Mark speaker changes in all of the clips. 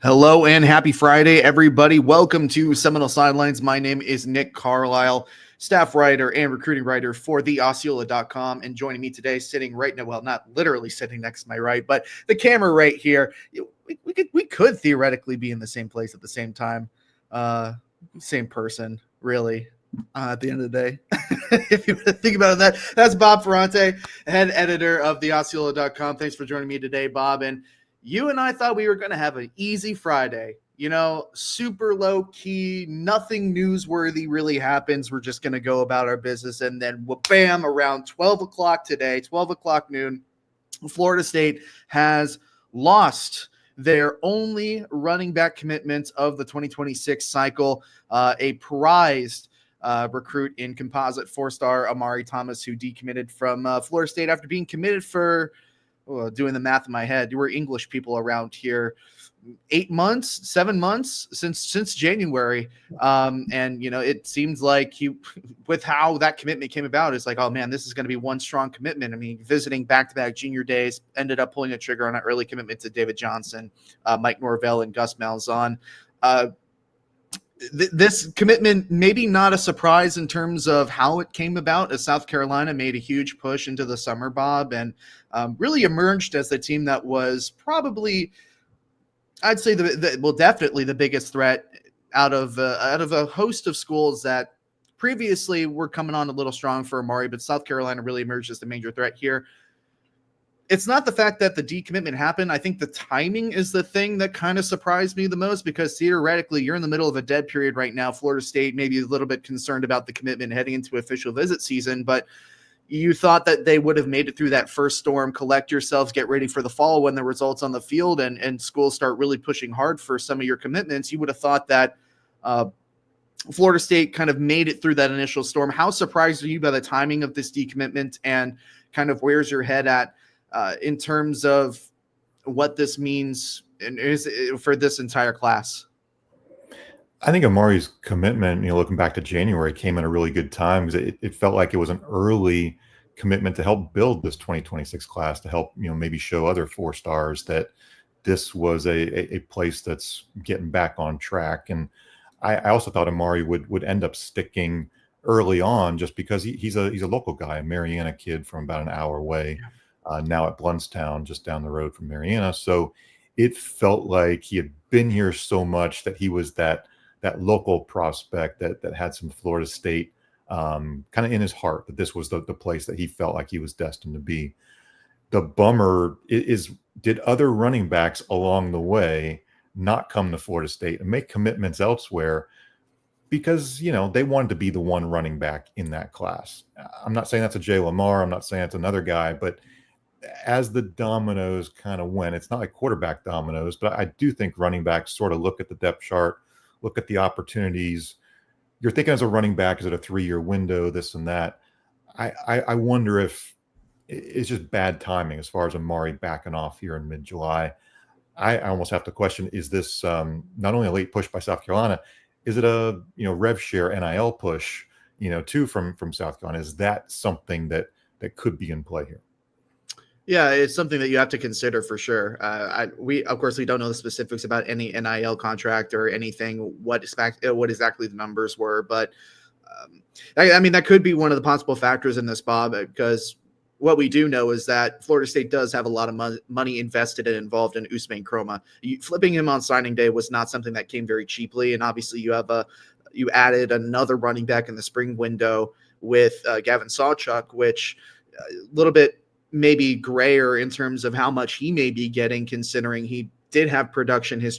Speaker 1: Hello and happy Friday, everybody. Welcome to Seminole Sidelines. My name is Nick Carlisle, staff writer and recruiting writer for theosceola.com. And joining me today, sitting right now, well, not literally sitting next to my right, but the camera right here. We could theoretically be in the same place at the same time. Same person, really. At the end of the day, if you think about it, that's Bob Ferrante, head editor of theosceola.com. Thanks for joining me today, Bob. And you and I thought we were going to have an easy Friday, super low key, nothing newsworthy really happens. We're just going to go about our business. And then bam, around 12 o'clock today, 12 o'clock noon, Florida State has lost their only running back commitment of the 2026 cycle, a prized recruit in composite four-star Amari Thomas, who decommitted from Florida State after being committed for, doing the math in my head, we're English people around here, 7 months since January. And it seems like with how that commitment came about, it's like, oh man, this is going to be one strong commitment. I mean, visiting back-to-back junior days, ended up pulling a trigger on an early commitment to David Johnson, Mike Norvell, and Gus Malzahn. This commitment, maybe not a surprise in terms of how it came about, as South Carolina made a huge push into the summer, Bob, and really emerged as the team that was probably, I'd say, definitely the biggest threat out of a host of schools that previously were coming on a little strong for Amari, but South Carolina really emerged as the major threat here. It's not the fact that the decommitment happened. I think the timing is the thing that kind of surprised me the most, because theoretically you're in the middle of a dead period right now. Florida State maybe a little bit concerned about the commitment heading into official visit season, but you thought that they would have made it through that first storm, collect yourselves, get ready for the fall when the results on the field and schools start really pushing hard for some of your commitments. You would have thought that Florida State kind of made it through that initial storm. How surprised are you by the timing of this decommitment, and kind of where's your head at in terms of what this means for this entire class?
Speaker 2: I think Amari's commitment, looking back to January, came at a really good time, because it felt like it was an early commitment to help build this 2026 class, to help, maybe show other four stars that this was a place that's getting back on track. And I also thought Amari would end up sticking early on, just because he's a local guy, a Mariana kid from about an hour away.
Speaker 1: Yeah.
Speaker 2: Now at Bluntstown, just down the road from Mariana. So it felt like he had been here so much that he was that local prospect that had some Florida State kind of in his heart, that this was the place that he felt like he was destined to be. The bummer is, did other running backs along the way not come to Florida State and make commitments elsewhere because, they wanted to be the one running back in that class? I'm not saying that's a Jay Lamar. I'm not saying it's another guy, but as the dominoes kind of went, it's not like quarterback dominoes, but I do think running backs sort of look at the depth chart, look at the opportunities. You're thinking as a running back, is it a 3-year window, this and that? I wonder if it's just bad timing as far as Amari backing off here in mid-July. I almost have to question, is this not only a late push by South Carolina, is it a rev share NIL push, too, from South Carolina? Is that something that could be in play here?
Speaker 1: Yeah, it's something that you have to consider for sure. We don't know the specifics about any NIL contract or anything, what exactly the numbers were, but that could be one of the possible factors in this, Bob, because what we do know is that Florida State does have a lot of money invested and involved in Ousmane Kroma. Flipping him on signing day was not something that came very cheaply, and obviously you added another running back in the spring window with Gavin Sawchuk, which a little bit maybe grayer in terms of how much he may be getting, considering he did have production. His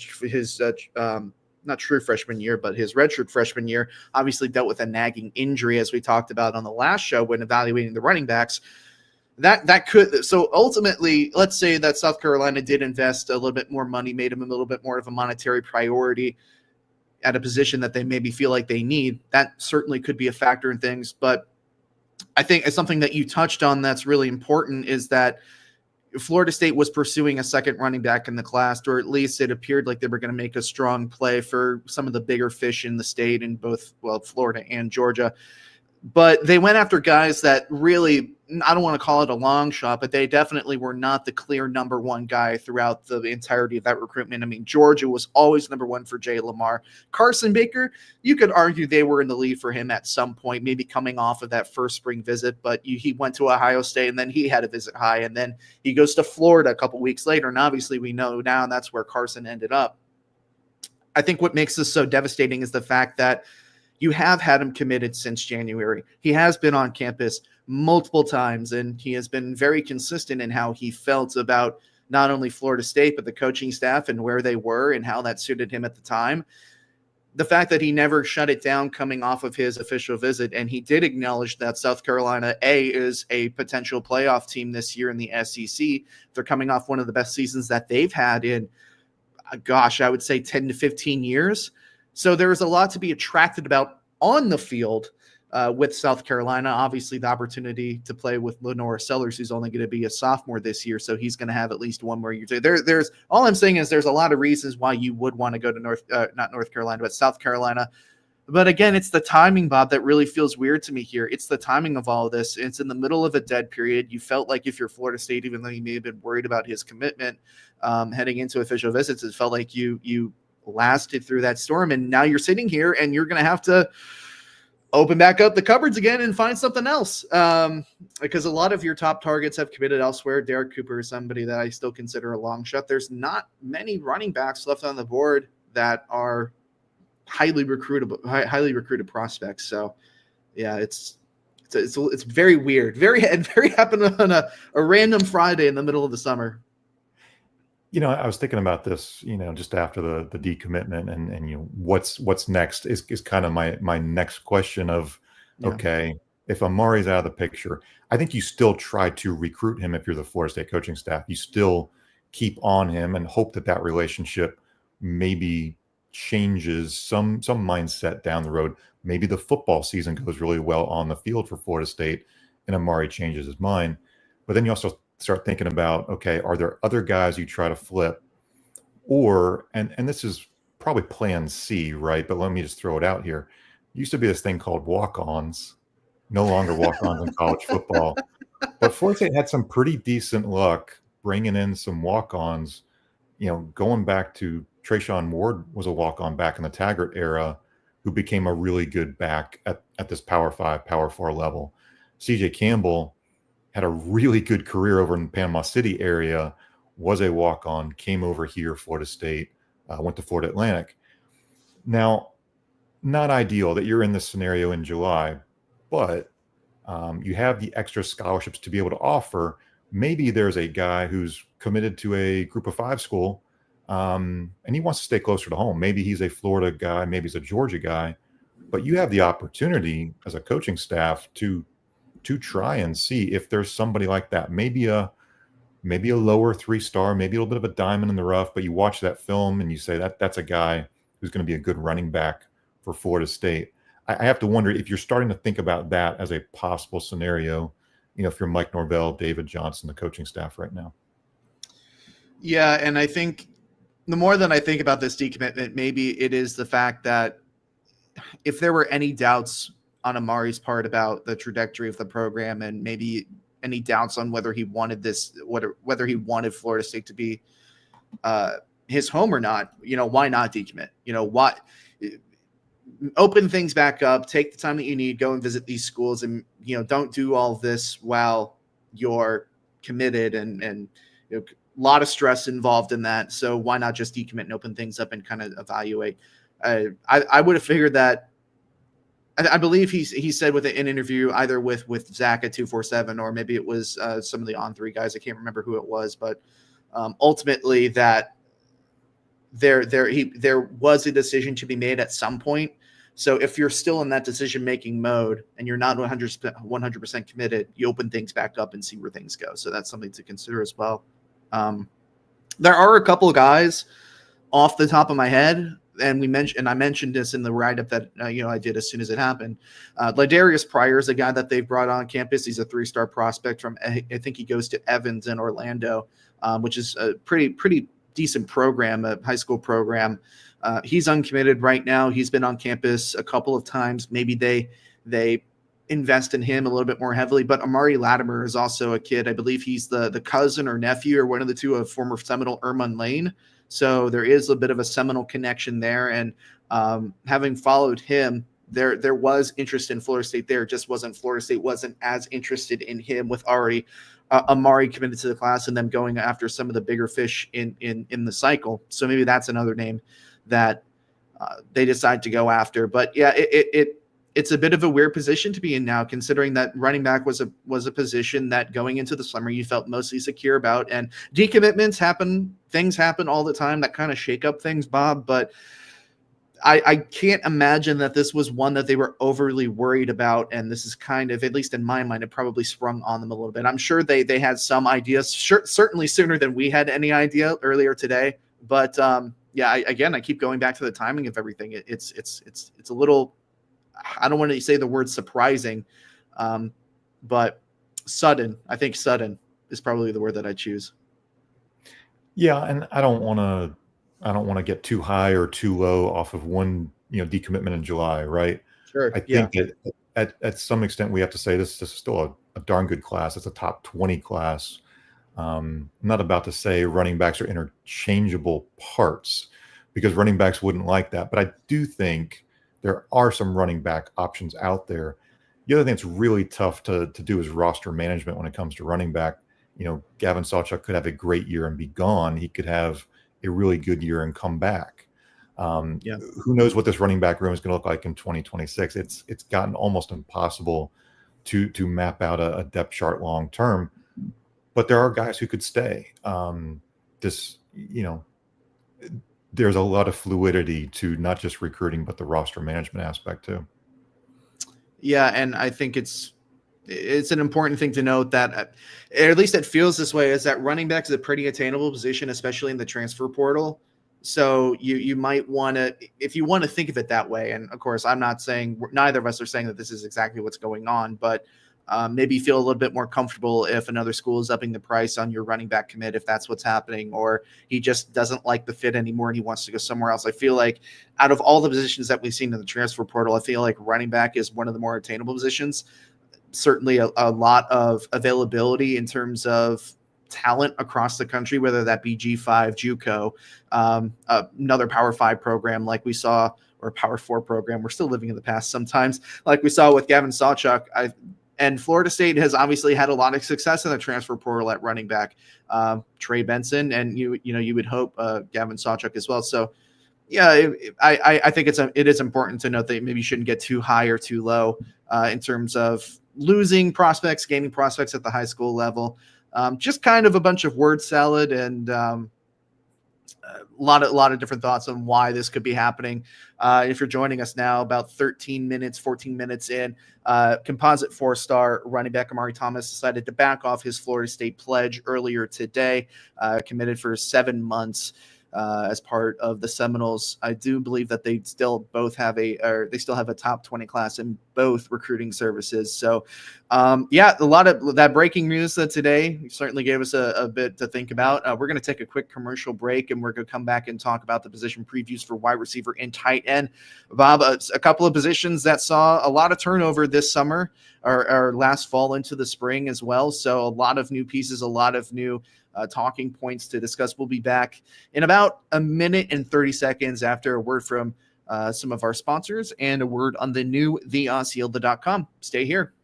Speaker 1: not true freshman year, but his redshirt freshman year, obviously dealt with a nagging injury, as we talked about on the last show when evaluating the running backs. That could, so ultimately, let's say that South Carolina did invest a little bit more money, made him a little bit more of a monetary priority at a position that they maybe feel like they need. That certainly could be a factor in things. But I think it's something that you touched on that's really important is that Florida State was pursuing a second running back in the class, or at least it appeared like they were going to make a strong play for some of the bigger fish in the state in both, well, Florida and Georgia. But they went after guys that really, I don't want to call it a long shot, but they definitely were not the clear number one guy throughout the entirety of that recruitment. I mean, Georgia was always number one for Jay Lamar. Carson Baker, you could argue they were in the lead for him at some point, maybe coming off of that first spring visit, but he went to Ohio State and then he had a visit high, and then he goes to Florida a couple weeks later, and obviously we know now that's where Carson ended up. I think what makes this so devastating is the fact that you have had him committed since January. He has been on campus multiple times, and he has been very consistent in how he felt about not only Florida State, but the coaching staff and where they were and how that suited him at the time. The fact that he never shut it down coming off of his official visit, and he did acknowledge that South Carolina, is a potential playoff team this year in the SEC. They're coming off one of the best seasons that they've had in, I would say 10 to 15 years. So there's a lot to be attracted about on the field with South Carolina. Obviously, the opportunity to play with Lenora Sellers, who's only going to be a sophomore this year, so he's going to have at least one more year. There's all I'm saying is there's a lot of reasons why you would want to go to not North Carolina, but South Carolina. But again, it's the timing, Bob, that really feels weird to me here. It's the timing of all of this. It's in the middle of a dead period. You felt like if you're Florida State, even though you may have been worried about his commitment heading into official visits, it felt like you lasted through that storm, and now you're sitting here and you're going to have to open back up the cupboards again and find something else, because a lot of your top targets have committed elsewhere. Derek Cooper is somebody that I still consider a long shot. There's not many running backs left on the board that are highly recruited prospects. So yeah, it's very weird, very happened on a random Friday in the middle of the summer.
Speaker 2: I was thinking about this, just after the decommitment and what's next is kind of my next question of, okay, if Amari's out of the picture, I think you still try to recruit him. If you're the Florida State coaching staff, you still keep on him and hope that relationship maybe changes some mindset down the road. Maybe the football season goes really well on the field for Florida State and Amari changes his mind. But then you also start thinking about, okay, are there other guys you try to flip, or and this is probably plan C, right? But let me just throw it out here. Used to be this thing called walk-ons, no longer walk-ons in college football, but Florida State had some pretty decent luck bringing in some walk-ons. Going back to Trayshawn Ward was a walk-on back in the Taggart era, who became a really good back at this Power 5, Power 4 level. CJ Campbell had a really good career over in the Panama City area, was a walk-on, came over here, Florida State, went to Florida Atlantic. Now, not ideal that you're in this scenario in July, but you have the extra scholarships to be able to offer. Maybe there's a guy who's committed to a group of 5 school, and he wants to stay closer to home. Maybe he's a Florida guy, maybe he's a Georgia guy, but you have the opportunity as a coaching staff to try and see if there's somebody like that, maybe a lower 3-star, maybe a little bit of a diamond in the rough, but you watch that film and you say that's a guy who's going to be a good running back for Florida State. I have to wonder if you're starting to think about that as a possible scenario, if you're Mike Norvell, David Johnson, the coaching staff right now.
Speaker 1: Yeah, and I think the more that I think about this decommitment, maybe it is the fact that if there were any doubts on Amari's part about the trajectory of the program, and maybe any doubts on whether he wanted whether he wanted Florida State to be his home or not, why not decommit? Why open things back up, take the time that you need, go and visit these schools, and don't do all this while you're committed and a lot of stress involved in that. So why not just decommit and open things up and kind of evaluate? I would have figured that. I believe he said with an interview either with Zach at 247, or maybe it was some of the On3 guys. I can't remember who it was, but ultimately that there was a decision to be made at some point. So if you're still in that decision-making mode and you're not 100% committed, you open things back up and see where things go. So that's something to consider as well. There are a couple of guys off the top of my head, and I mentioned this in the write-up that I did as soon as it happened. Ladarius Pryor is a guy that they've brought on campus. He's a 3-star prospect from, I think he goes to Evans in Orlando, which is a pretty decent program, a high school program. He's uncommitted right now. He's been on campus a couple of times. Maybe they invest in him a little bit more heavily. But Amari Latimer is also a kid. I believe he's the cousin or nephew or one of the two of former Seminole Ermund Lane. So there is a bit of a Seminole connection there. And having followed him, there was interest in Florida State there. It just Florida State wasn't as interested in him with already Amari committed to the class and them going after some of the bigger fish in the cycle. So maybe that's another name that they decide to go after. But yeah, it's a bit of a weird position to be in now, considering that running back was a position that going into the summer you felt mostly secure about. And decommitments happen, things happen all the time that kind of shake up things, Bob. But I can't imagine that this was one that they were overly worried about. And this is kind of, at least in my mind, it probably sprung on them a little bit. I'm sure they had some ideas, certainly sooner than we had any idea earlier today. But yeah, I keep going back to the timing of everything. It's a little, I don't want to say the word surprising, but sudden. I think sudden is probably the word that I choose.
Speaker 2: Yeah, and I don't want to get too high or too low off of one, decommitment in July, right?
Speaker 1: Sure.
Speaker 2: I think that at some extent we have to say this is still a darn good class. It's a top 20 class. I'm not about to say running backs are interchangeable parts, because running backs wouldn't like that. But I do think there are some running back options out there. The other thing that's really tough to do is roster management when it comes to running back. Gavin Sawchuk could have a great year and be gone. He could have a really good year and come back. Who knows what this running back room is going to look like in 2026? It's gotten almost impossible to map out a depth chart long term. But there are guys who could stay. There's a lot of fluidity to not just recruiting, but the roster management aspect too.
Speaker 1: Yeah, and I think it's an important thing to note that, at least it feels this way, is that running back is a pretty attainable position, especially in the transfer portal. So you might want to, if you want to think of it that way, and of course, I'm not saying, neither of us are saying that this is exactly what's going on, but maybe feel a little bit more comfortable if another school is upping the price on your running back commit, if that's what's happening, or he just doesn't like the fit anymore and he wants to go somewhere else. I feel like out of all the positions that we've seen in the transfer portal, I feel like running back is one of the more attainable positions. Certainly a lot of availability in terms of talent across the country, whether that be G5, JUCO, another Power 5 program like we saw, or Power 4 program. We're still living in the past sometimes, like we saw with Gavin Sawchuk. And Florida State has obviously had a lot of success in the transfer portal at running back. Trey Benson, and you would hope Gavin Sawchuk as well. So yeah, I think it is important to note that maybe you shouldn't get too high or too low in terms of losing prospects, gaining prospects at the high school level. Just kind of a bunch of word salad and a lot of different thoughts on why this could be happening. If you're joining us now, about 14 minutes in, composite 4-star running back Amari Thomas decided to back off his Florida State pledge earlier today, committed for 7 months. As part of the Seminoles. I do believe that they still have a top 20 class in both recruiting services. So a lot of that breaking news today certainly gave us a bit to think about. We're going to take a quick commercial break, and we're going to come back and talk about the position previews for wide receiver and tight end. Bob, a couple of positions that saw a lot of turnover this summer or last fall into the spring as well. So a lot of new pieces, a lot of new talking points to discuss. We'll be back in about a minute and 30 seconds after a word from some of our sponsors and a word on the new theosceola.com. Stay here.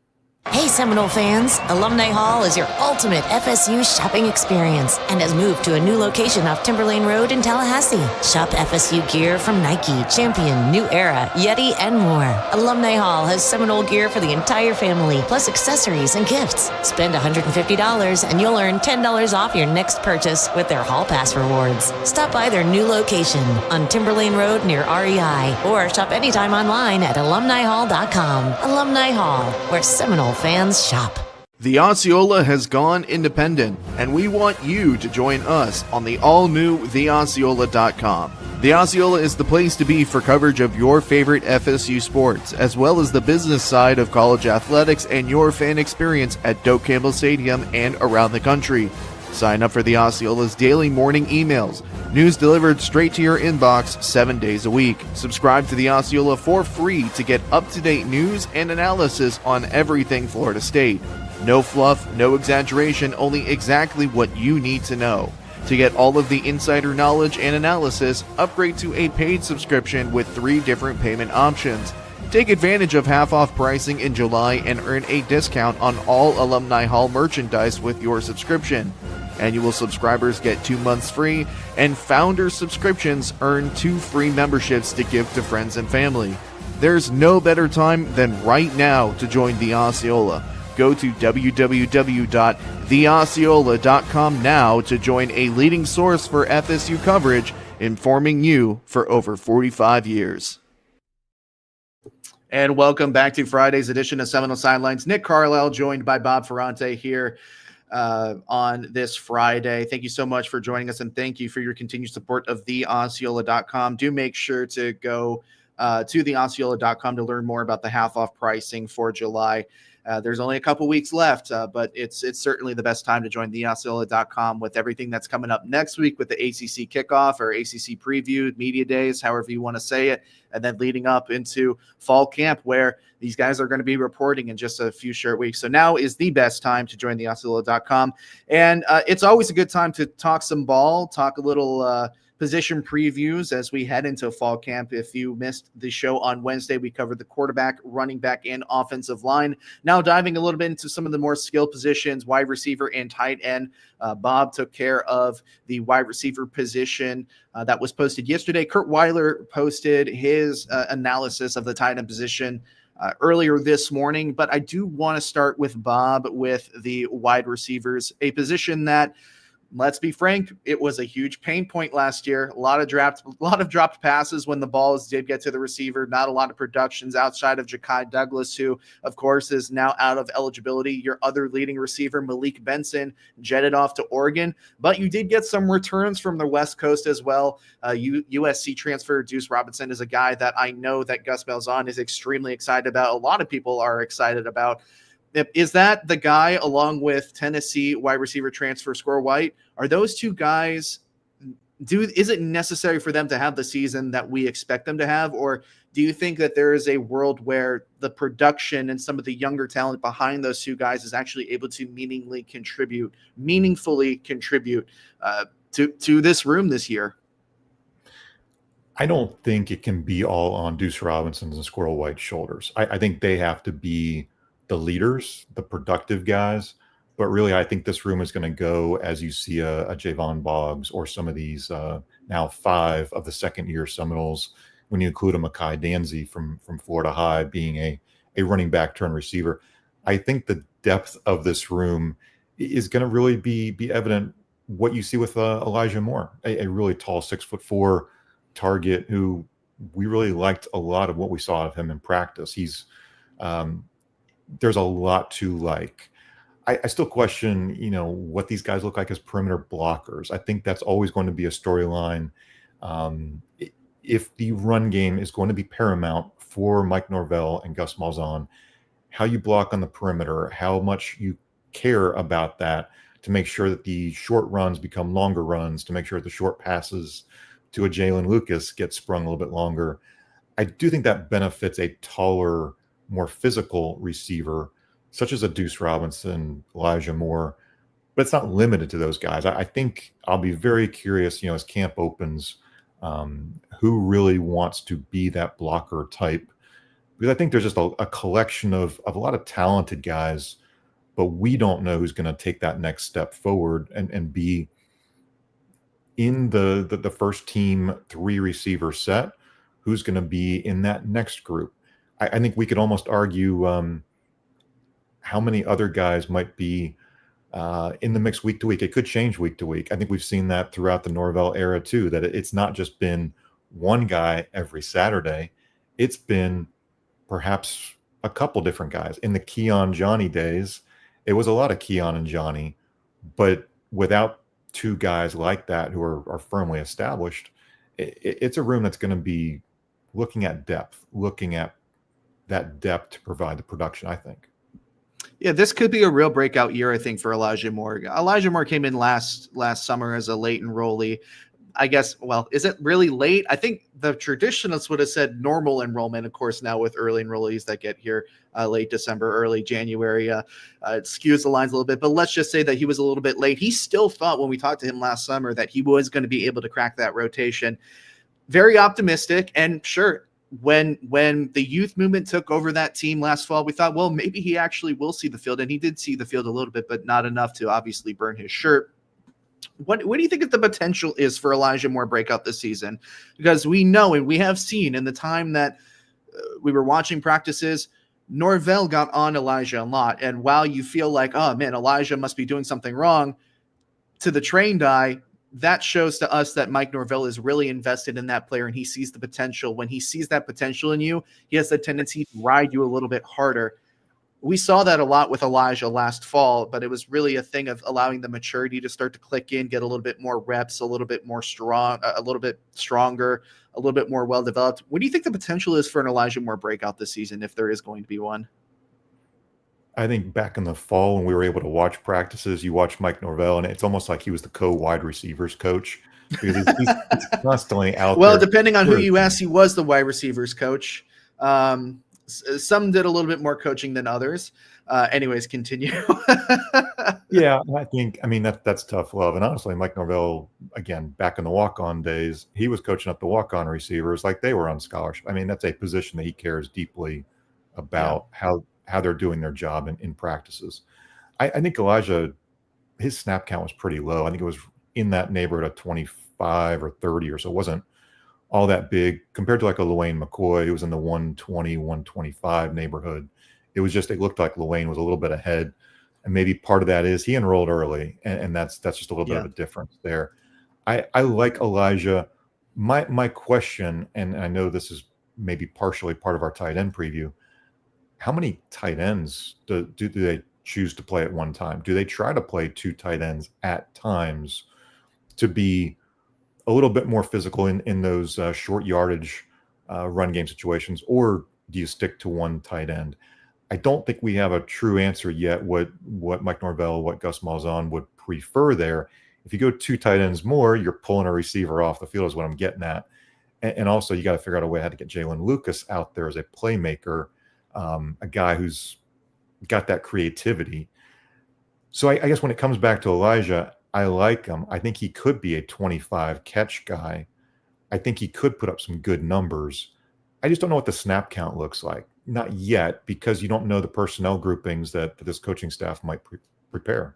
Speaker 3: Hey Seminole fans, Alumni Hall is your ultimate FSU shopping experience and has moved to a new location off Timberlane Road in Tallahassee. Shop FSU gear from Nike, Champion, New Era, Yeti, and more. Alumni Hall has Seminole gear for the entire family, plus accessories and gifts. Spend $150 and you'll earn $10 off your next purchase with their Hall Pass rewards. Stop by their new location on Timberlane Road near REI or shop anytime online at alumnihall.com. Alumni Hall, where Seminole fans shop.
Speaker 1: The Osceola has gone independent, and we want you to join us on the all-new theosceola.com. The Osceola is the place to be for coverage of your favorite FSU sports, as well as the business side of college athletics and your fan experience at Doak Campbell Stadium and around the country. Sign up for the Osceola's daily morning emails. News delivered straight to your inbox 7 days a week. Subscribe to the Osceola for free to get up-to-date news and analysis on everything Florida State. No fluff, no exaggeration, only exactly what you need to know. To get all of the insider knowledge and analysis, upgrade to a paid subscription with 3 different payment options. Take advantage of half-off pricing in July and earn a discount on all Alumni Hall merchandise with your subscription. Annual subscribers get 2 months free, and founder subscriptions earn 2 free memberships to give to friends and family. There's no better time than right now to join the Osceola. Go to www.theosceola.com now to join a leading source for FSU coverage, informing you for over 45 years. And welcome back to Friday's edition of Seminole Sidelines. Nick Carlisle joined by Bob Ferrante here on this Friday. Thank you so much for joining us, and thank you for your continued support of theosceola.com. Do make sure to go to theosceola.com to learn more about the half-off pricing for July. There's only a couple weeks left, but it's certainly the best time to join theosceola.com with everything that's coming up next week with the ACC kickoff or ACC preview, media days, however you want to say it, and then leading up into fall camp where these guys are going to be reporting in just a few short weeks. So now is the best time to join theosceola.com. And it's always a good time to talk some ball, talk a little position previews as we head into fall camp. If you missed the show on Wednesday, we covered the quarterback, running back, and offensive line. Now diving a little bit into some of the more skill positions, wide receiver and tight end. Bob took care of the wide receiver position that was posted yesterday. Kurt Weiler posted his analysis of the tight end position earlier this morning, but I do want to start with Bob with the wide receivers, a position that, let's be frank, it was a huge pain point last year. A lot of dropped passes when the balls did get to the receiver. Not a lot of productions outside of Ja'Kai Douglas, who, of course, is now out of eligibility. Your other leading receiver, Malik Benson, jetted off to Oregon. But you did get some returns from the West Coast as well. USC transfer Deuce Robinson is a guy that I know that Gus Malzahn is extremely excited about. A lot of people are excited about. Is that the guy along with Tennessee wide receiver transfer Squirrel White? Are those two guys, is it necessary for them to have the season that we expect them to have? Or do you think that there is a world where the production and some of the younger talent behind those two guys is actually able to meaningfully contribute to this room this year?
Speaker 2: I don't think it can be all on Deuce Robinson's and Squirrel White's shoulders. I think they have to be the leaders, the productive guys. But really, I think this room is going to go as you see a Javon Boggs or some of these now 5 of the second-year Seminoles, when you include a Mekhi Danzy from Florida High being a running back turn receiver. I think the depth of this room is going to really be evident what you see with Elijah Moore, a really tall 6'4" target who we really liked a lot of what we saw of him in practice. He's there's a lot to like. I still question, what these guys look like as perimeter blockers. I think that's always going to be a storyline. If the run game is going to be paramount for Mike Norvell and Gus Malzahn, how you block on the perimeter, how much you care about that to make sure that the short runs become longer runs, to make sure that the short passes to a Jalen Lucas get sprung a little bit longer. I do think that benefits a taller, more physical receiver, such as a Deuce Robinson, Elijah Moore, but it's not limited to those guys. I think I'll be very curious, as camp opens, who really wants to be that blocker type Because I think there's just a collection of a lot of talented guys, but we don't know who's going to take that next step forward and be in the first team 3 receiver set, who's going to be in that next group. I think we could almost argue how many other guys might be in the mix week to week. It could change week to week. I think we've seen that throughout the Norvell era too, that it's not just been one guy every Saturday. It's been perhaps a couple different guys. In the Keon Johnny days, it was a lot of Keon and Johnny, but without 2 guys like that who are firmly established, it's a room that's going to be looking at depth, looking at that depth to provide the production, I think.
Speaker 1: Yeah, this could be a real breakout year, I think, for Elijah Moore. Elijah Moore came in last summer as a late enrollee. I guess, well, is it really late? I think the traditionalists would have said normal enrollment. Of course, now with early enrollees that get here late December, early January, it skews the lines a little bit. But let's just say that he was a little bit late. He still thought when we talked to him last summer that he was going to be able to crack that rotation. Very optimistic. And sure, when the youth movement took over that team last fall, we thought, well, maybe he actually will see the field. And he did see the field a little bit, but not enough to obviously burn his shirt. What do you think the potential is for Elijah Moore breakout this season? Because we know and we have seen in the time that we were watching practices, Norvell got on Elijah a lot. And while you feel like, oh man, Elijah must be doing something wrong, to the trained eye, that shows to us that Mike Norvell is really invested in that player and he sees the potential. When he sees that potential in you, he has the tendency to ride you a little bit harder. We saw that a lot with Elijah last fall, but it was really a thing of allowing the maturity to start to click in, get a little bit more reps, a little bit more strong, a little bit stronger, a little bit more well-developed. What do you think the potential is for an Elijah Moore breakout this season, if there is going to be one?
Speaker 2: I think back in the fall when we were able to watch practices, you watch Mike Norvell, and it's almost like he was the co-wide receivers coach because he's constantly out there.
Speaker 1: Well, depending on who you ask, he was the wide receivers coach. Some did a little bit more coaching than others. Anyways, continue.
Speaker 2: Yeah, I mean, that's tough love. And honestly, Mike Norvell, again, back in the walk-on days, he was coaching up the walk-on receivers like they were on scholarship. I mean, that's a position that he cares deeply about, how they're doing their job in practices. I think Elijah, his snap count was pretty low. I think it was in that neighborhood of 25 or 30 or so. It wasn't all that big compared to like a Luane McCoy. It was in the 120, 125 neighborhood. It looked like Luane was a little bit ahead. And maybe part of that is he enrolled early. And that's just a little bit of a difference there. I like Elijah. My question, and I know this is maybe partially part of our tight end preview, how many tight ends do they choose to play at one time? Do they try to play 2 tight ends at times to be a little bit more physical in those short yardage run game situations, or do you stick to 1 tight end? I don't think we have a true answer yet what Mike Norvell, what Gus Malzahn would prefer there. If you go 2 tight ends more, you're pulling a receiver off the field is what I'm getting at. And also you got to figure out a way how to get Jalen Lucas out there as a playmaker, a guy who's got that creativity. So I guess when it comes back to Elijah, I like him. I think he could be a 25 catch guy. I think he could put up some good numbers. I just don't know what the snap count looks like. Not yet, because you don't know the personnel groupings that this coaching staff might prefer.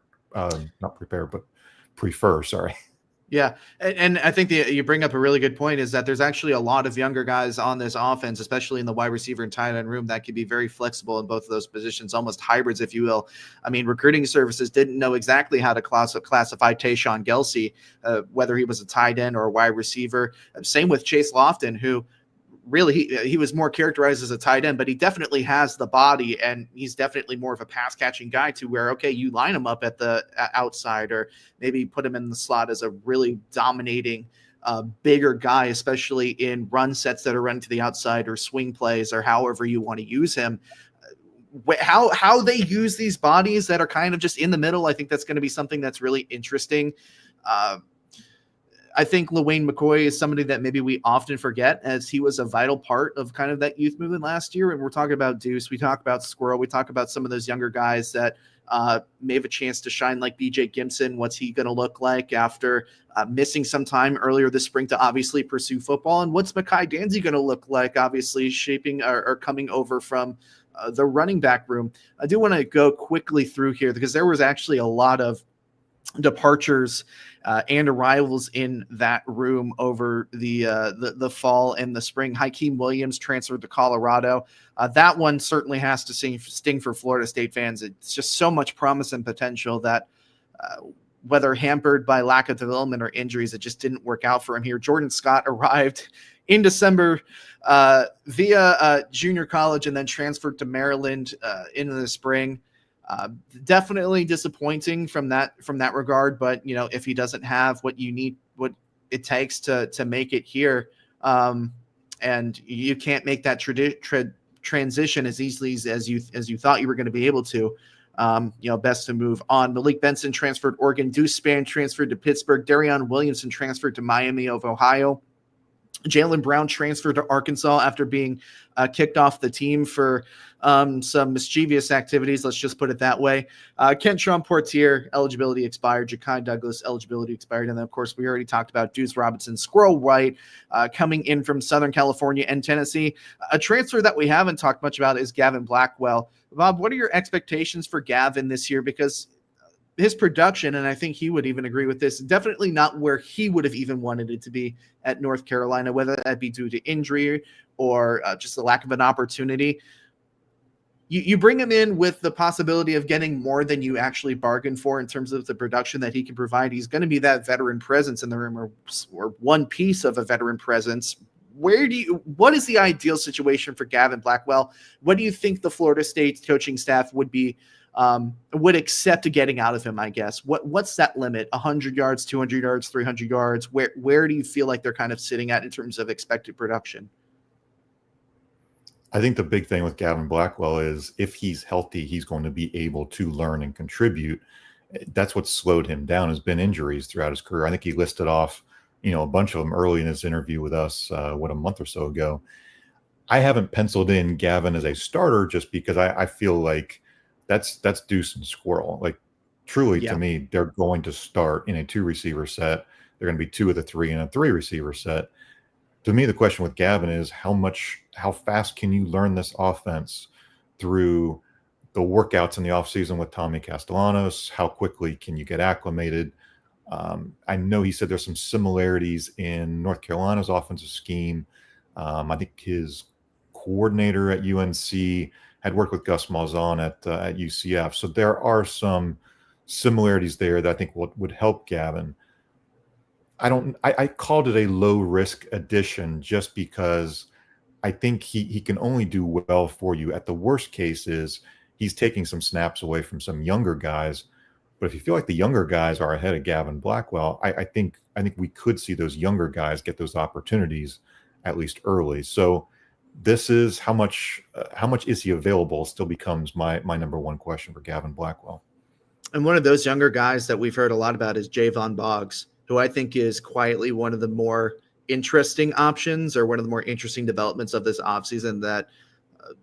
Speaker 2: Sorry.
Speaker 1: Yeah. And I think you bring up a really good point is that there's actually a lot of younger guys on this offense, especially in the wide receiver and tight end room, that could be very flexible in both of those positions, almost hybrids, if you will. I mean, recruiting services didn't know exactly how to classify Tayshawn Gelsey, whether he was a tight end or a wide receiver. Same with Chase Lofton, who really he was more characterized as a tight end, but he definitely has the body and he's definitely more of a pass catching guy to where, okay, you line him up at the outside or maybe put him in the slot as a really dominating bigger guy, especially in run sets that are running to the outside or swing plays or however you want to use him. How they use these bodies that are kind of just in the middle, I think that's going to be something that's really interesting. I think LaWayne McCoy is somebody that maybe we often forget, as he was a vital part of kind of that youth movement last year. And we're talking about Deuce, we talk about Squirrel, we talk about some of those younger guys that may have a chance to shine, like BJ Gibson. What's he going to look like after missing some time earlier this spring to obviously pursue football? And what's Mekhi Danzy going to look like, obviously shaping or coming over from the running back room? I do want to go quickly through here because there was actually a lot of departures and arrivals in that room over the fall and the spring. Hakeem Williams transferred to Colorado. That one certainly has to sting for Florida State fans. It's just so much promise and potential that whether hampered by lack of development or injuries, it just didn't work out for him here. Jordan Scott arrived in December via junior college and then transferred to Maryland in the spring. Definitely disappointing from that regard, but if he doesn't have what it takes to make it here, and you can't make that transition as easily as you thought you were going to be able to, best to move on. Malik Benson transferred to Oregon. Deuce Spann transferred to Pittsburgh. Darion Williamson transferred to Miami of Ohio. Jalen Brown transferred to Arkansas after being kicked off the team for some mischievous activities. Let's just put it that way. Kentron Portier, eligibility expired. Ja'Kai Douglas, eligibility expired. And then, of course, we already talked about Deuce Robinson. Squirrel White coming in from Southern California and Tennessee. A transfer that we haven't talked much about is Gavin Blackwell. Bob, what are your expectations for Gavin this year? Because his production, and I think he would even agree with this, definitely not where he would have even wanted it to be at North Carolina, whether that be due to injury or just the lack of an opportunity. You bring him in with the possibility of getting more than you actually bargained for in terms of the production that he can provide. He's going to be that veteran presence in the room, or one piece of a veteran presence. What is the ideal situation for Gavin Blackwell? What do you think the Florida State coaching staff would accept getting out of him, I guess? What's that limit? 100 yards, 200 yards, 300 yards? Where do you feel like they're kind of sitting at in terms of expected production?
Speaker 2: I think the big thing with Gavin Blackwell is if he's healthy, he's going to be able to learn and contribute. That's what slowed him down, has been injuries throughout his career. I think he listed off, a bunch of them early in his interview with us, a month or so ago. I haven't penciled in Gavin as a starter just because I feel like that's Deuce and Squirrel. Like, truly, to me, they're going to start in a 2-receiver set. They're going to be 2 of the 3 in a 3-receiver set. To me, the question with Gavin is how fast can you learn this offense through the workouts in the offseason with Tommy Castellanos? How quickly can you get acclimated? I know he said there's some similarities in North Carolina's offensive scheme. I think his coordinator at UNC had worked with Gus Malzahn at UCF. So there are some similarities there that I think would help Gavin. I called it a low risk addition just because I think he can only do well for you. At the worst case is he's taking some snaps away from some younger guys. But if you feel like the younger guys are ahead of Gavin Blackwell, I think we could see those younger guys get those opportunities at least early. So this is how much is he available still becomes my number one question for Gavin Blackwell.
Speaker 1: And one of those younger guys that we've heard a lot about is Javon Boggs, who I think is quietly one of the more interesting options, or one of the more interesting developments of this offseason, that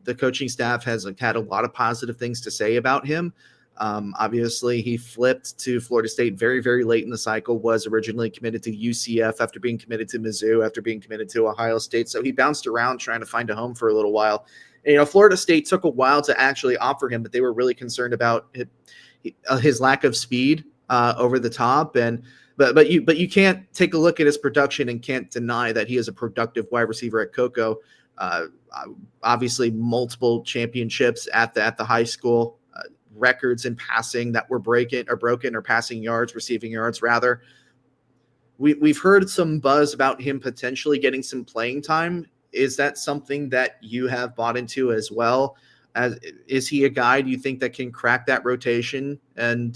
Speaker 1: the coaching staff has had a lot of positive things to say about him. Obviously, he flipped to Florida State very, very late in the cycle, was originally committed to UCF after being committed to Mizzou, after being committed to Ohio State. So he bounced around trying to find a home for a little while. And, Florida State took a while to actually offer him, but they were really concerned about his lack of speed over the top. But you can't take a look at his production and can't deny that he is a productive wide receiver at Cocoa. Obviously, multiple championships at the high school. Records in passing that were broken, or passing yards, receiving yards rather. We've heard some buzz about him potentially getting some playing time. Is that something that you have bought into as well? Is he a guy, do you think, that can crack that rotation and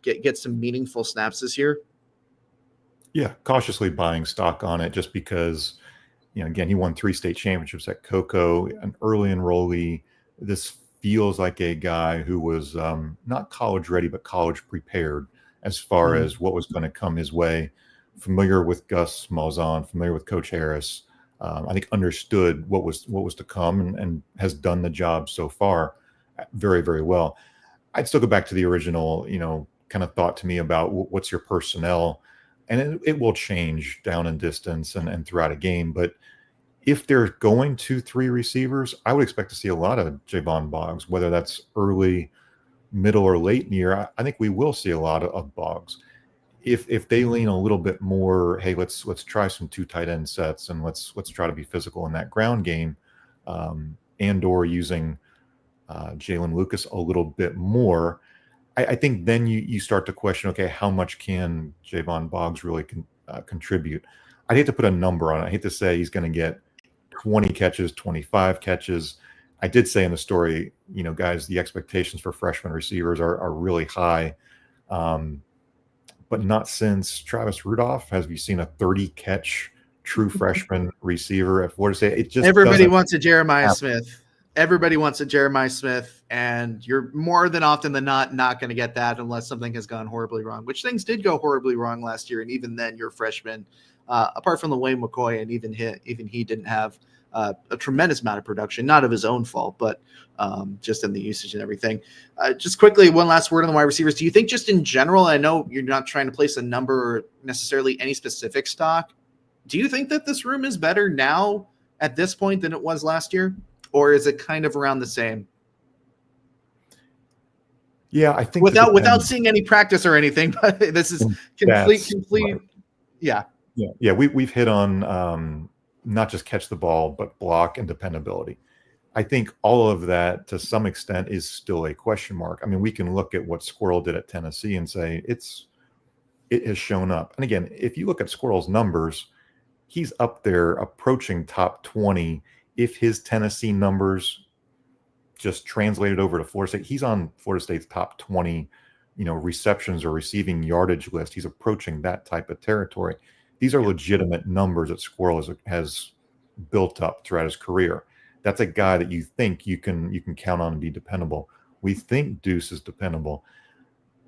Speaker 1: get some meaningful snaps this year?
Speaker 2: Yeah, cautiously buying stock on it just because, again, he won 3 state championships at Cocoa, an early enrollee. This feels like a guy who was not college ready, but college prepared as far as what was going to come his way. familiar with Gus Malzahn, familiar with Coach Harris. I think understood what was to come and has done the job so far very, very well. I'd still go back to the original, kind of thought to me about what's your personnel, and it will change down in distance and throughout a game. But if they're going to 3 receivers, I would expect to see a lot of Javon Boggs, whether that's early, middle, or late in the year. I think we will see a lot of Boggs. If they lean a little bit more, hey, let's try some 2 tight end sets and let's try to be physical in that ground game, and or using Jalen Lucas a little bit more, I think then you start to question, okay, how much can Javon Boggs really contribute? I'd hate to put a number on it. I hate to say he's going to get 20 catches, 25 catches. I did say in the story, guys, the expectations for freshman receivers are really high. But not since Travis Rudolph have you seen a 30-catch true freshman receiver at Florida State. It just
Speaker 1: everybody wants a Jeremiah Smith. Everybody wants a Jeremiah Smith, and you're more than often than not going to get that unless something has gone horribly wrong, which things did go horribly wrong last year. And even then, your freshman, apart from Wayne McCoy, and even he didn't have a tremendous amount of production, not of his own fault, but just in the usage and everything. Just quickly, one last word on the wide receivers. Do you think just in general, I know you're not trying to place a number or necessarily any specific stock, do you think that this room is better now at this point than it was last year? Or is it kind of around the same?
Speaker 2: Yeah, I think
Speaker 1: without seeing any practice or anything, but this is complete.
Speaker 2: Right. Yeah. We've hit on not just catch the ball, but block and dependability. I think all of that to some extent is still a question mark. I mean, we can look at what Squirrel did at Tennessee and say it has shown up. And again, if you look at Squirrel's numbers, he's up there approaching top 20. If his Tennessee numbers just translated over to Florida State, he's on Florida State's top 20, receptions or receiving yardage list. He's approaching that type of territory. These are legitimate numbers that Squirrel has built up throughout his career. That's a guy that you think you can count on and be dependable. We think Deuce is dependable.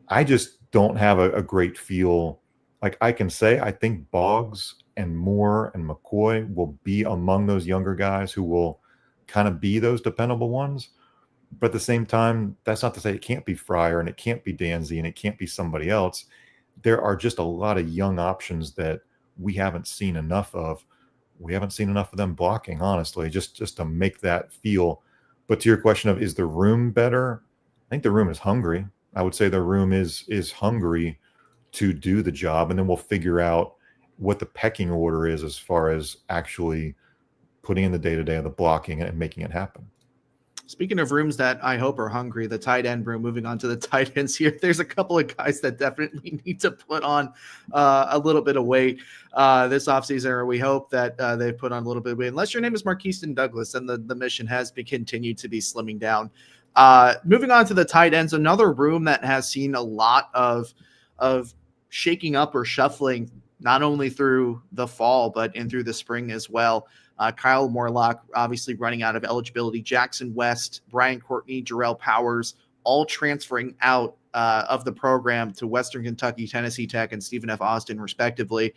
Speaker 2: I just don't have a great feel. Like I can say, I think Boggs and Moore and McCoy will be among those younger guys who will kind of be those dependable ones. But at the same time, that's not to say it can't be Fryer and it can't be Danzy and it can't be somebody else. There are just a lot of young options that we haven't seen enough of. We haven't seen enough of them blocking, honestly, just to make that feel. But to your question of, is the room better? I think the room is hungry. I would say the room is hungry to do the job, and then we'll figure out what the pecking order is as far as actually putting in the day-to-day of the blocking and making it happen.
Speaker 1: Speaking of rooms that I hope are hungry, the tight end room, moving on to the tight ends here, there's a couple of guys that definitely need to put on a little bit of weight this offseason, or we hope that they put on a little bit of weight. Unless your name is Marqueston Douglas, and the mission has continued to be slimming down. Moving on to the tight ends, another room that has seen a lot of shaking up or shuffling, not only through the fall, but in through the spring as well. Kyle Morlock, obviously running out of eligibility. Jackson West, Brian Courtney, Jarrell Powers, all transferring out of the program to Western Kentucky, Tennessee Tech, and Stephen F. Austin, respectively.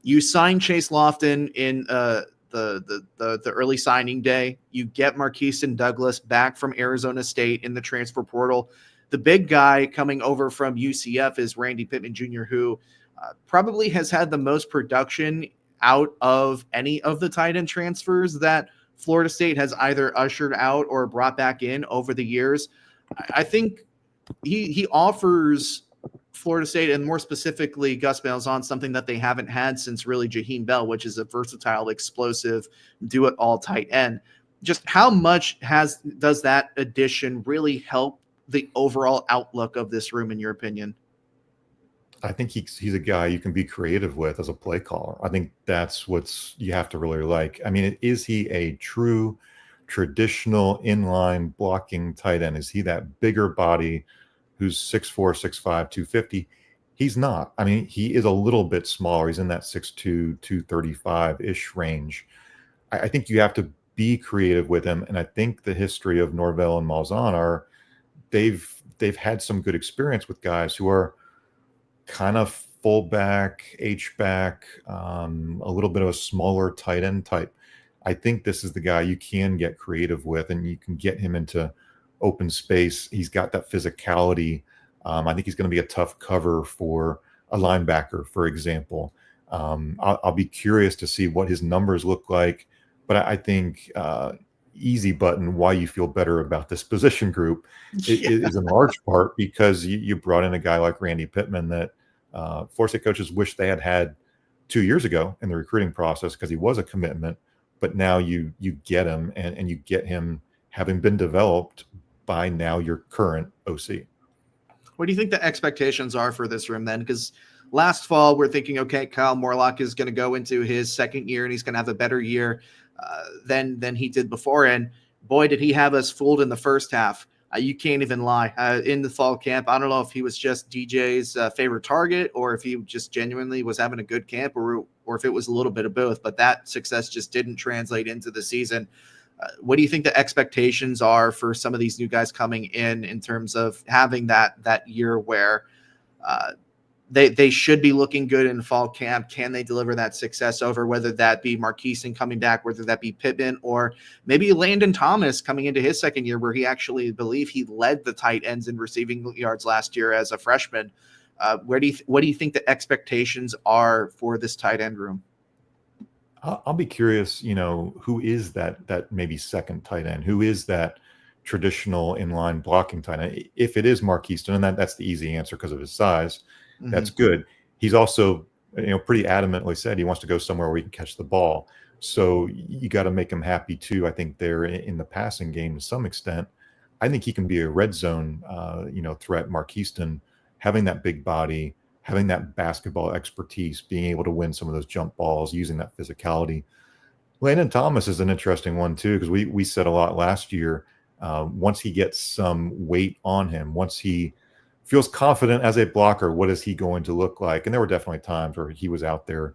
Speaker 1: You signed Chase Lofton in the early signing day. You get Marqueston Douglas back from Arizona State in the transfer portal. The big guy coming over from UCF is Randy Pittman Jr., who probably has had the most production out of any of the tight end transfers that Florida State has either ushered out or brought back in over the years. I think he offers Florida State, and more specifically Gus Malzahn, something that they haven't had since really Jaheim Bell, which is a versatile, explosive, do-it-all tight end. Just how much does that addition really help the overall outlook of this room, in your opinion?
Speaker 2: I think he's a guy you can be creative with as a play caller. I think that's what's you have to really like. I mean, is he a true traditional inline blocking tight end? Is he that bigger body who's 6'4", 6'5", 250? He's not. I mean, he is a little bit smaller. He's in that 6'2", 235-ish range. I think you have to be creative with him. And I think the history of Norvell and Malzahn are they've had some good experience with guys who are kind of fullback, H-back, a little bit of a smaller tight end type. I think this is the guy you can get creative with, and you can get him into open space. He's got that physicality. I think he's going to be a tough cover for a linebacker, for example. I'll be curious to see what his numbers look like, but I think easy button why you feel better about this position group is in large part because you brought in a guy like Randy Pittman that Florida State coaches wish they had 2 years ago in the recruiting process because he was a commitment, but now you get him and you get him having been developed by now your current OC.
Speaker 1: What do you think the expectations are for this room then? Because last fall we're thinking, okay, Kyle Morlock is going to go into his second year and he's going to have a better year than he did before. And boy, did he have us fooled in the first half. You can't even lie. In the fall camp, I don't know if he was just DJ's favorite target or if he just genuinely was having a good camp or if it was a little bit of both. But that success just didn't translate into the season. What do you think the expectations are for some of these new guys coming in terms of having that year where they should be looking good in fall camp? Can they deliver that success over, whether that be Marqueson coming back, whether that be Pittman, or maybe Landon Thomas coming into his second year where he actually believe he led the tight ends in receiving yards last year as a freshman. What do you think the expectations are for this tight end room?
Speaker 2: I'll be curious, who is that maybe second tight end? Who is that traditional inline blocking tight end? If it is Marqueson, and that's the easy answer because of his size, that's good. He's also, pretty adamantly said he wants to go somewhere where he can catch the ball. So you got to make him happy too. I think they're in the passing game to some extent. I think he can be a red zone, threat. Marqueson, having that big body, having that basketball expertise, being able to win some of those jump balls, using that physicality. Landon Thomas is an interesting one too, because we said a lot last year. Once he gets some weight on him, once he feels confident as a blocker, what is he going to look like? And there were definitely times where he was out there,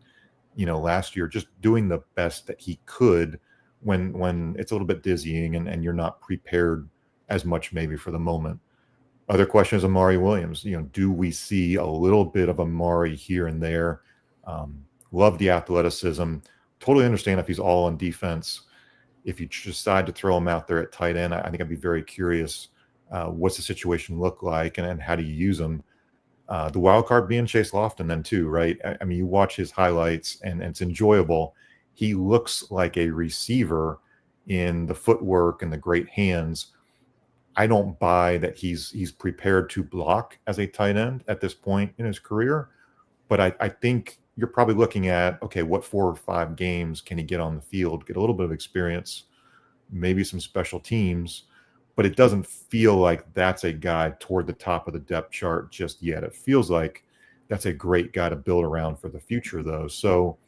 Speaker 2: last year, just doing the best that he could when it's a little bit dizzying and you're not prepared as much maybe for the moment. Other question is Amari Williams. Do we see a little bit of Amari here and there? Love the athleticism. Totally understand if he's all on defense. If you decide to throw him out there at tight end, I think I'd be very curious. What's the situation look like, and how do you use him? The wild card being Chase Lofton then too, right? I mean, you watch his highlights and it's enjoyable. He looks like a receiver in the footwork and the great hands. I don't buy that he's prepared to block as a tight end at this point in his career, but I think you're probably looking at, okay, what 4 or 5 games can he get on the field, get a little bit of experience, maybe some special teams, but it doesn't feel like that's a guy toward the top of the depth chart just yet. It feels like that's a great guy to build around for the future, though. So,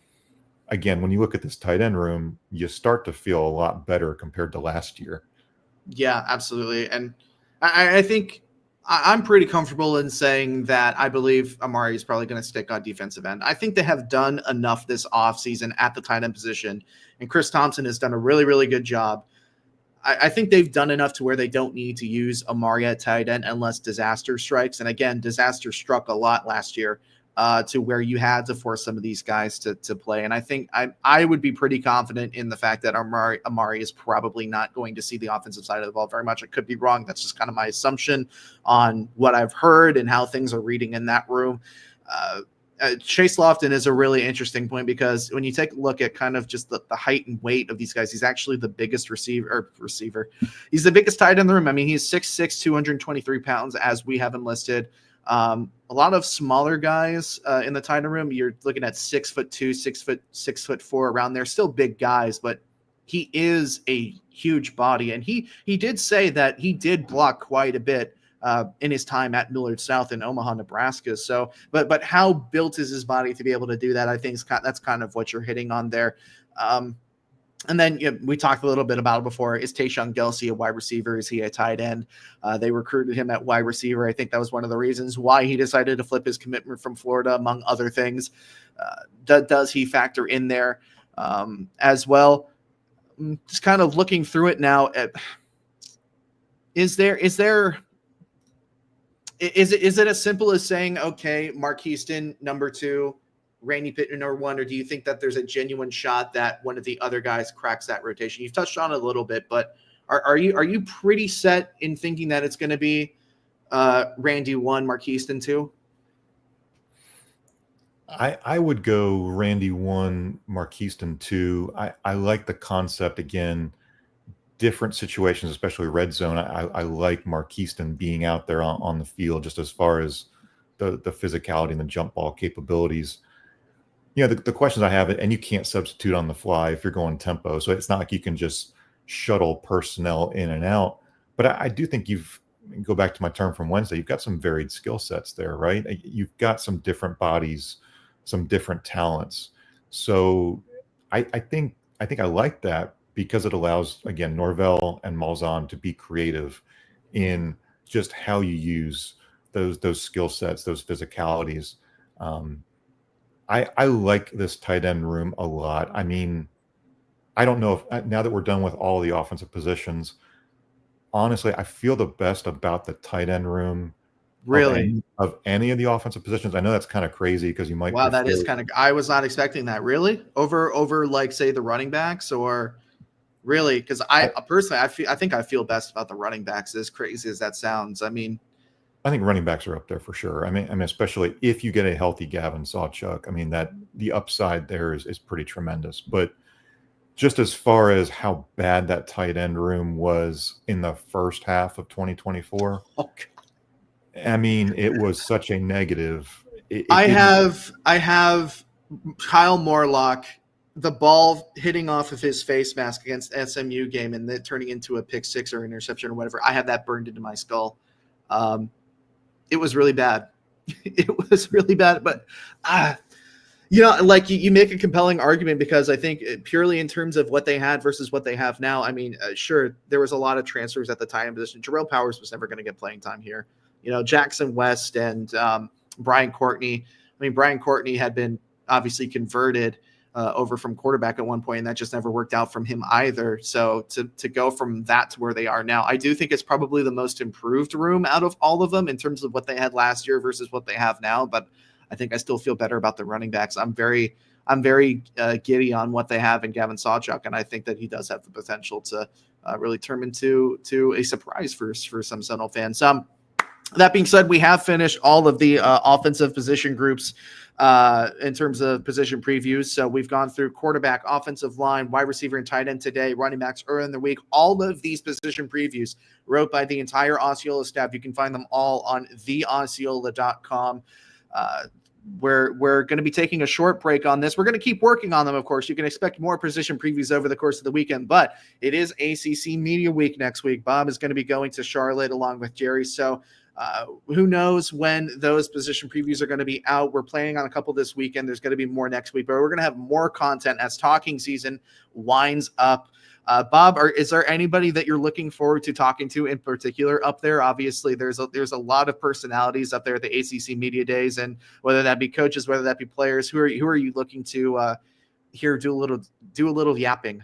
Speaker 2: again, when you look at this tight end room, you start to feel a lot better compared to last year.
Speaker 1: Yeah, absolutely. And I think I'm pretty comfortable in saying that I believe Amari is probably going to stick on defensive end. I think they have done enough this offseason at the tight end position, and Chris Thompson has done a really, really good job. I think they've done enough to where they don't need to use Amari at tight end unless disaster strikes. And again, disaster struck a lot last year to where you had to force some of these guys to play. And I think I would be pretty confident in the fact that Amari is probably not going to see the offensive side of the ball very much. I could be wrong. That's just kind of my assumption on what I've heard and how things are reading in that room. Chase Lofton is a really interesting point because when you take a look at kind of just the height and weight of these guys, he's actually the biggest receiver. He's the biggest tight end in the room. I mean, he's 6'6", 223 pounds as we have him listed. A lot of smaller guys in the tight end room, you're looking at 6'2", 6'4", around there. Still big guys, but he is a huge body. And he did say that he did block quite a bit in his time at Millard South in Omaha, Nebraska. So, but how built is his body to be able to do that? I think that's kind of what you're hitting on there. And then we talked a little bit about it before. Is Tayshaun Gelsey a wide receiver? Is he a tight end? They recruited him at wide receiver. I think that was one of the reasons why he decided to flip his commitment from Florida, among other things. Does he factor in there as well? Just kind of looking through it now. Is there Is it as simple as saying, okay, Mark Houston, number 2, Randy Pittman, number 1, or do you think that there's a genuine shot that one of the other guys cracks that rotation? You've touched on it a little bit, but are you pretty set in thinking that it's going to be Randy 1, Mark Houston 2?
Speaker 2: I would go Randy 1, Mark Houston 2. I like the concept again. Different situations, especially red zone. I like Mark Houston being out there on the field, just as far as the physicality and the jump ball capabilities. The questions I have, and you can't substitute on the fly if you're going tempo. So it's not like you can just shuttle personnel in and out. But I do think go back to my term from Wednesday, you've got some varied skill sets there, right? You've got some different bodies, some different talents. So I think I like that, because it allows, again, Norvell and Malzahn to be creative in just how you use those skill sets, those physicalities. I like this tight end room a lot. I mean, I don't know if now that we're done with all the offensive positions, honestly, I feel the best about the tight end room
Speaker 1: Really?
Speaker 2: of any of the offensive positions. I know that's kind of crazy because you might.
Speaker 1: Wow, that is kind of. I was not expecting that. Really, over like say the running backs, or really, because I personally I think I feel best about the running backs. As crazy as that sounds, I mean,
Speaker 2: I think running backs are up there for sure. I mean, especially if you get a healthy Gavin Sawchuk. I mean, that the upside there is pretty tremendous. But just as far as how bad that tight end room was in the first half of 2024, I mean, it was such a negative.
Speaker 1: I have Kyle Morlock, the ball hitting off of his face mask against SMU game and then turning into a pick 6 or interception or whatever. I have that burned into my skull. It was really bad. It was really bad, but like you make a compelling argument, because I think purely in terms of what they had versus what they have now. I mean, sure, there was a lot of transfers at the time position. Jarrell Powers was never going to get playing time here. Jackson West and Brian Courtney. I mean, Brian Courtney had been obviously converted over from quarterback at one point, and that just never worked out from him either. So to go from that to where they are now, I do think it's probably the most improved room out of all of them in terms of what they had last year versus what they have now. But I think I still feel better about the running backs. I'm very giddy on what they have in Gavin Sawchuk, and I think that he does have the potential to really turn into a surprise for some Seminole fans. That being said, we have finished all of the offensive position groups in terms of position previews. So we've gone through quarterback, offensive line, wide receiver, and tight end today, running backs early in the week. All of these position previews wrote by the entire Osceola staff. You can find them all on theosceola.com. We're going to be taking a short break on this. We're going to keep working on them, of course. You can expect more position previews over the course of the weekend, but it is ACC Media Week next week. Bob is going to be going to Charlotte along with Jerry. So who knows when those position previews are going to be out. We're planning on a couple this weekend. There's going to be more next week, but we're going to have more content as talking season winds up. Bob, is there anybody that you're looking forward to talking to in particular up there? Obviously, there's a lot of personalities up there at the ACC Media Days, and whether that be coaches, whether that be players, who are you looking to hear do a little yapping?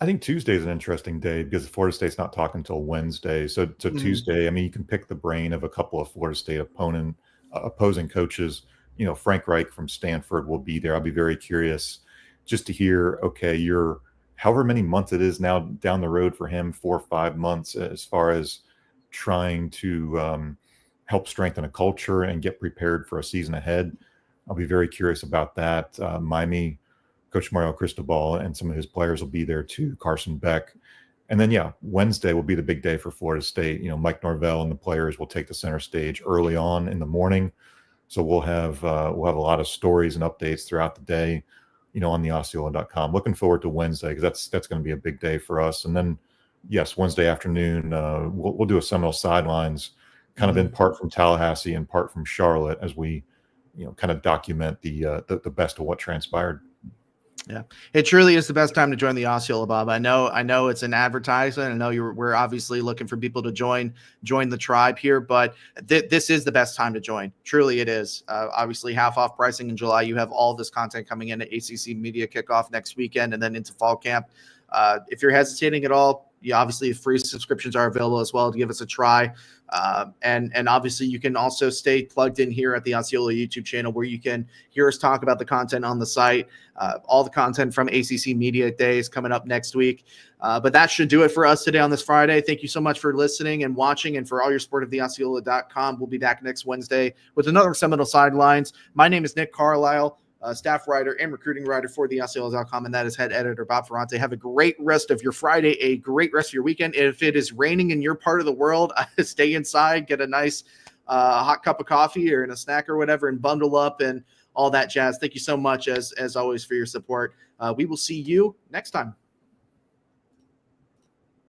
Speaker 2: I think Tuesday is an interesting day because Florida State's not talking until Wednesday. So Tuesday, I mean, you can pick the brain of a couple of Florida State opposing coaches. Frank Reich from Stanford will be there. I'll be very curious just to hear, okay, you're however many months it is now down the road for him, 4 or 5 months, as far as trying to help strengthen a culture and get prepared for a season ahead. I'll be very curious about that. Miami, Coach Mario Cristobal and some of his players will be there too, Carson Beck. And then, Wednesday will be the big day for Florida State. Mike Norvell and the players will take the center stage early on in the morning. So we'll have a lot of stories and updates throughout the day, on the Osceola.com. Looking forward to Wednesday because that's going to be a big day for us. And then, yes, Wednesday afternoon, we'll do a Seminole Sidelines, kind of in part from Tallahassee and part from Charlotte, as we, kind of document the best of what transpired.
Speaker 1: Yeah, it truly is the best time to join the Osceola, Bob. I know it's an advertisement. I know we're obviously looking for people to join the tribe here, but this is the best time to join. Truly, it is. Obviously, half off pricing in July. You have all this content coming in at ACC Media Kickoff next weekend, and then into fall camp. If you're hesitating at all, obviously free subscriptions are available as well to give us a try. And obviously you can also stay plugged in here at the Osceola YouTube channel, where you can hear us talk about the content on the site, all the content from ACC Media Days coming up next week. But that should do it for us today on this Friday. Thank you so much for listening and watching, and for all your support of the Osceola.com. We'll be back next Wednesday with another Seminole Sidelines. My name is Nick Carlisle, staff writer and recruiting writer for the Osceola.com, and that is head editor Bob Ferrante. Have a great rest of your Friday, a great rest of your weekend. If it is raining in your part of the world, stay inside, get a nice hot cup of coffee or in a snack or whatever, and bundle up and all that jazz. Thank you so much, as always, for your support. We will see you next time.